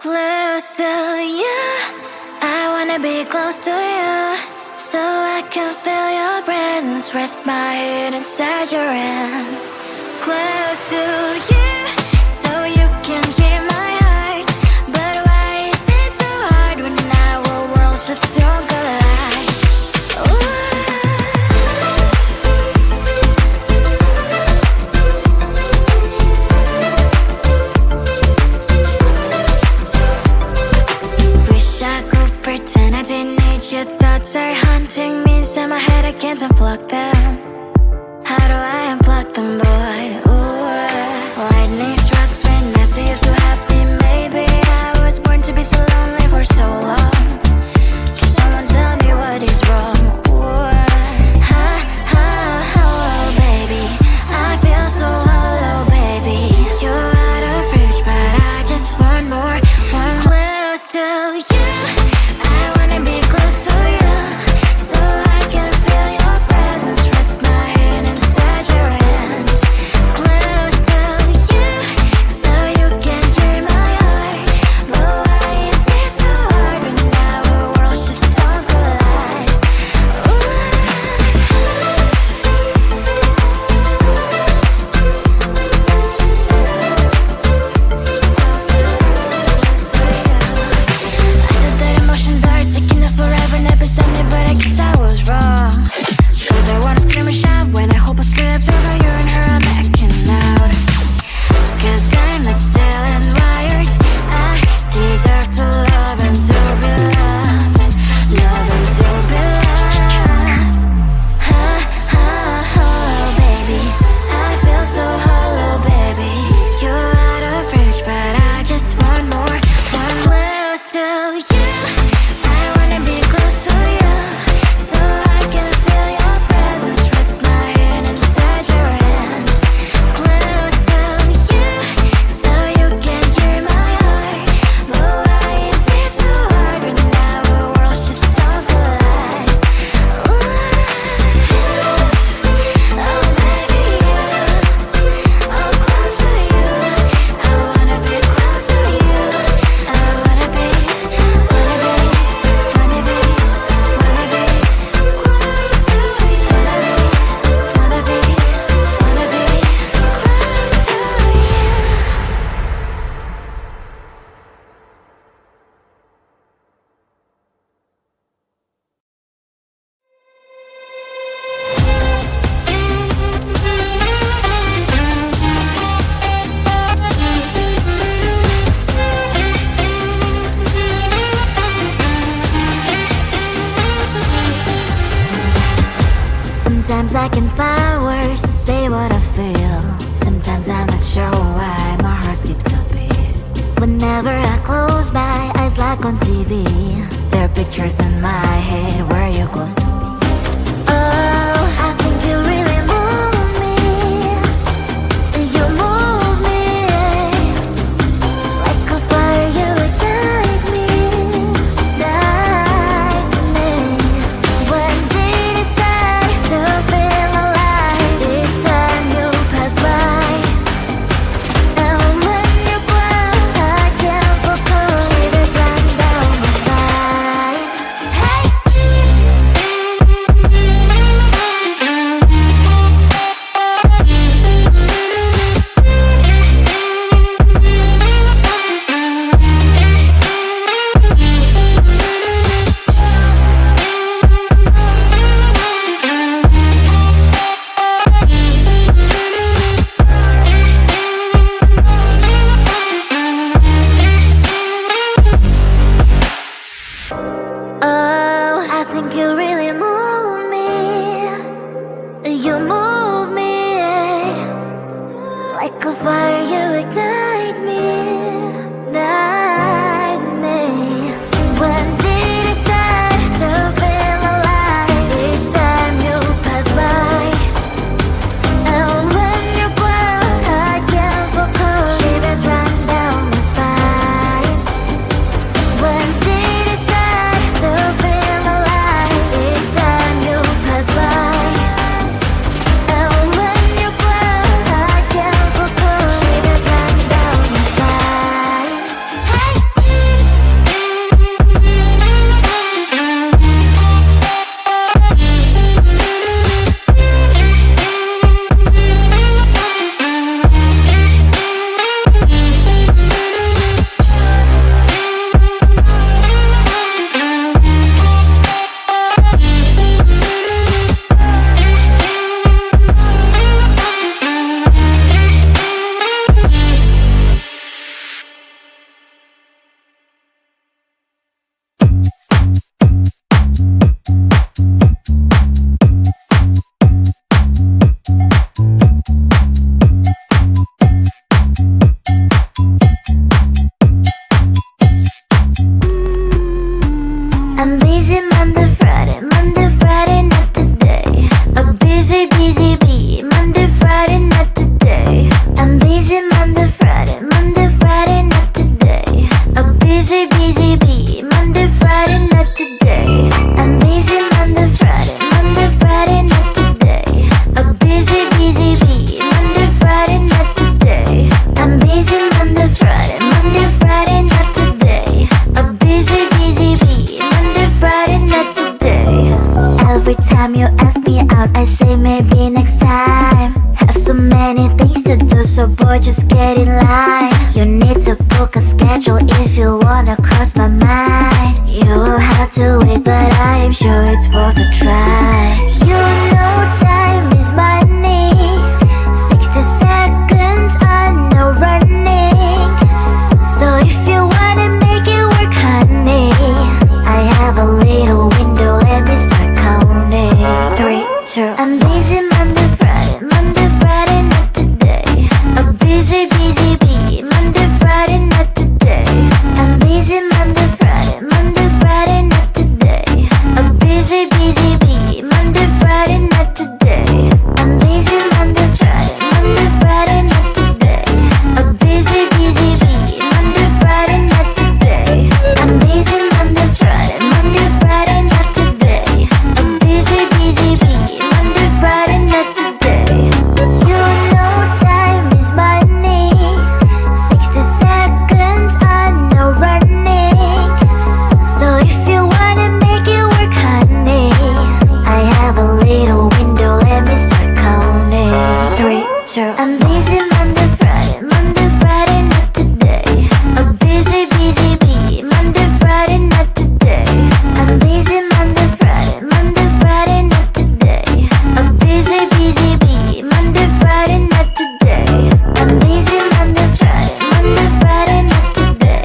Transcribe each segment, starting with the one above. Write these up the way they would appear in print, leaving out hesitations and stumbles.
Close to you, I wanna be close to you, so I can feel your presence, rest my head inside your hand. Close to you, so you can hear my heart, but why is it so hard when our worlds just don't collide? Pretend I didn't need your thoughts are haunting me inside my head, I can't unplug them. How do I unplug them, boy? Ooh, lightning strikes when I see you so happy. Maybe I was born to be so lonely for so long. Can someone tell me what is wrong? Ooh, oh, baby, I feel so hollow, baby. You're out of reach, but I just want more, one close to you. Sometimes I can find words to say what I feel. Sometimes I'm not sure why my heart skips a beat. Whenever I close my eyes like on TV, there are pictures in my head where you're close to me. Oh, I think you really move me. You move me like a fire, you would guide me, guide me. When did it start to feel alive? Each time you pass by, and when you glance, I can't focus. Shivers run down my spine. Hey. I say maybe next time. Have so many things to do, so boy, just get in line. You need to book a schedule if you wanna cross my mind. You will have to wait, but I am sure it's worth a try. You know time is money. 60 seconds, I know running. So if you wanna make it work, honey, I have a little window, let me start counting. 3, 2, I'm busy Monday, Friday, not today. A busy, busy bee, Monday, Friday, not today. I'm busy Monday, Friday, not today. A busy, busy bee, Monday, Friday, not today. I'm busy Monday, Friday, not today. A busy, busy bee, Monday, Friday, not today. I'm busy Monday, Friday, not today. A busy, busy bee, Monday, Friday, not today. You know time is money. 60 seconds, I know running. So if you wanna make it work, honey, I have a little window, let me start counting. 3, 2, I'm busy Monday, Friday, not today. A busy, busy bee, Monday, Friday, not today. I'm busy Monday, Friday, not today. A busy, busy bee, Monday, Friday, not today. I'm busy Monday, Friday, not today.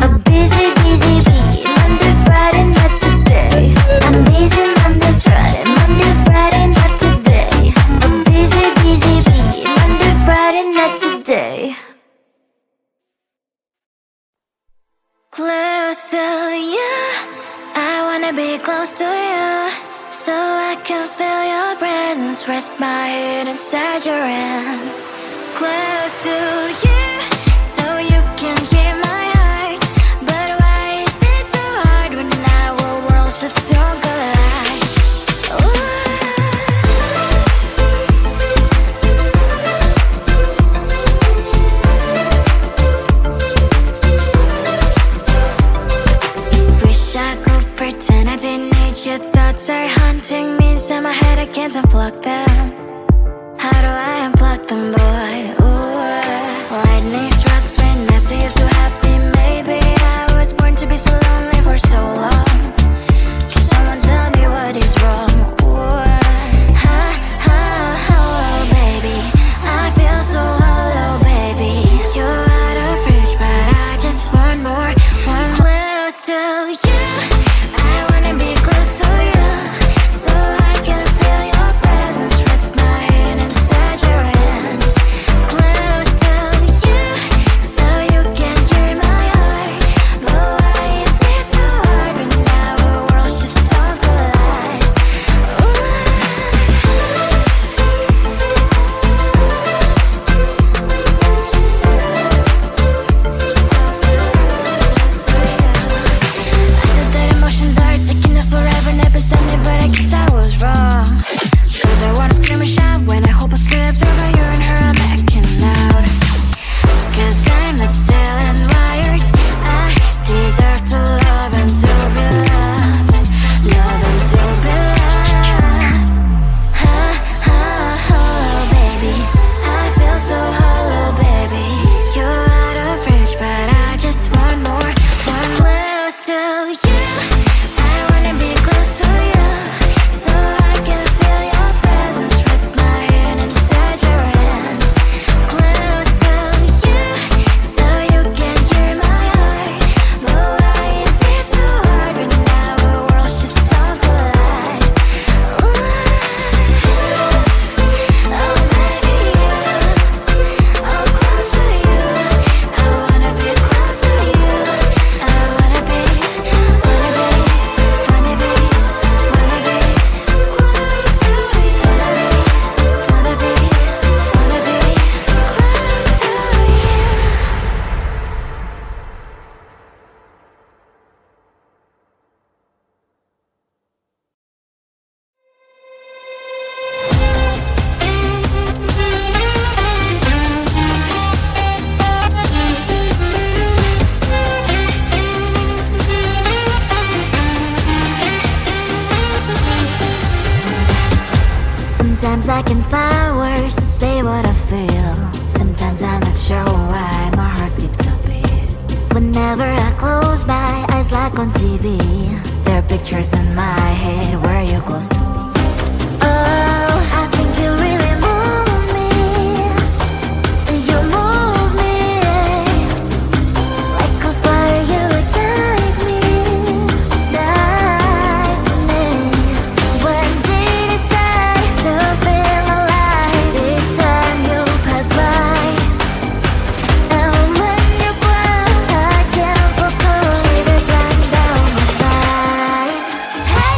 A busy, busy bee, Monday, Friday, not today. I'm busy Monday, Friday, not today. A busy, busy bee, Monday, Friday, not today. Close to you, I wanna be close to you, so I can feel your presence, rest my head inside your hand. Close to you, so you can hear my heart. But why is it so hard when our worlds just don't collide? Ooh. Wish I could pretend I didn't need your thoughts are haunting me inside my head, I can't unplug them. How do I unplug them, boy? Ooh, lightning strikes when I see you so happy. Maybe I was born to be so lonely for so long. Can someone tell me what is wrong? Ooh, ha, ha, hello, baby. I feel so hollow, baby. You're out of reach, but I just want more, want close to you. I wanna be close to you, so I can feel your presence, rest my head inside your hand. Sometimes I can find words to say what I feel. Sometimes I'm not sure why my heart skips a beat. Whenever I close my eyes like on TV, there are pictures in my head where you're close to me. Oh, I think you really move me. You move me like a fire, you ignite me, ignite me. When did it start to feel alive? Each time you pass by, and when you close, I can't focus. Shivers run down my spine. Hey.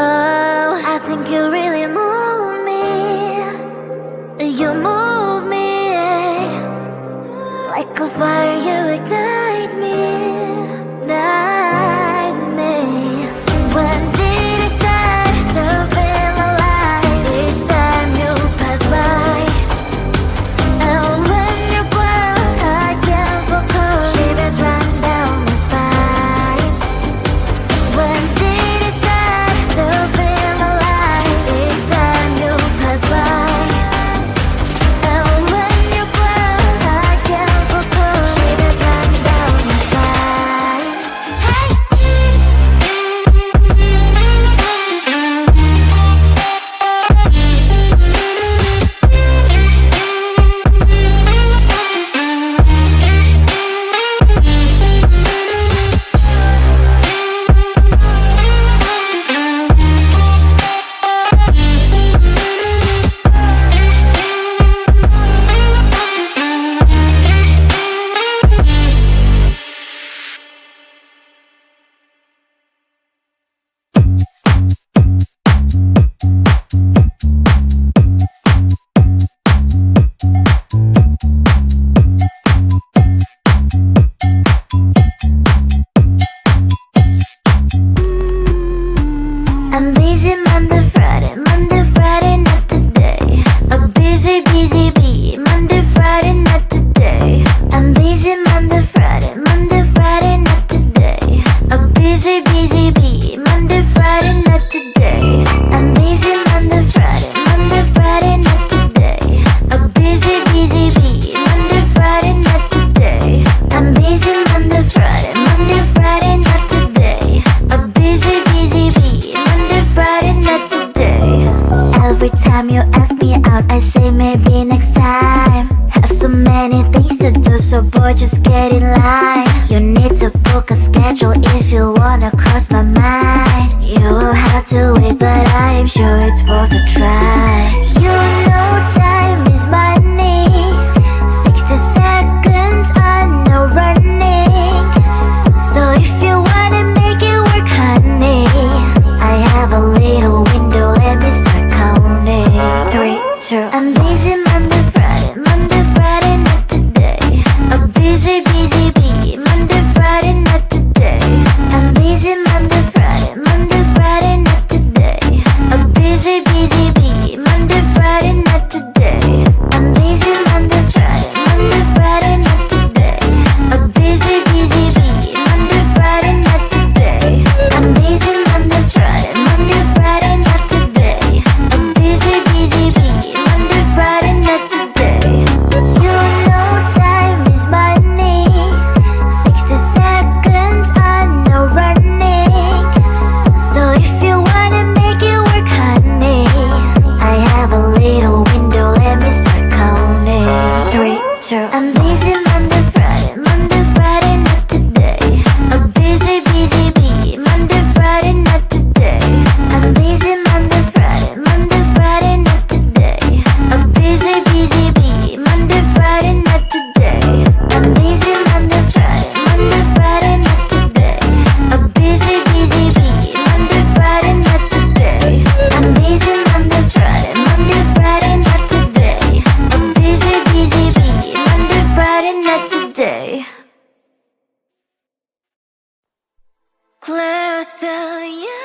Oh, I think you really move me. You move me like a fire, you ignite me, ignite me. When did it start to feel alive? Each time you pass by, and when you're close, I can't focus. Shivers run down my spine. When did it start to feel alive? Each time you pass by, and when you're close, I can't focus. Shivers run down my spine. Hey. I'm busy Monday, Friday, not today. A busy, busy bee. Monday, Friday, not today. I'm busy Monday, Friday, not today. A busy, busy bee. Monday, Friday, not today. I'm busy Monday, Friday, not today. A busy, busy bee. Monday, Friday, not today. I'm busy Monday, Friday, not today. A busy, busy bee. Monday, Friday, not today. Every time you ask me out, I say maybe next time. Have so many things to do, so boy, just get in line. You need to book a schedule if you wanna cross my mind. You will have to wait, but I am sure it's worth a try. You know time is money. 60 seconds on no running. So if you wanna make it work, honey, I have a little window, let me start counting. 3, 2, I'm busy Monday, Friday, not today. A busy, busy bee. Monday, Friday, not today. I'm busy Monday, Friday, not today. A busy, busy bee. close to you.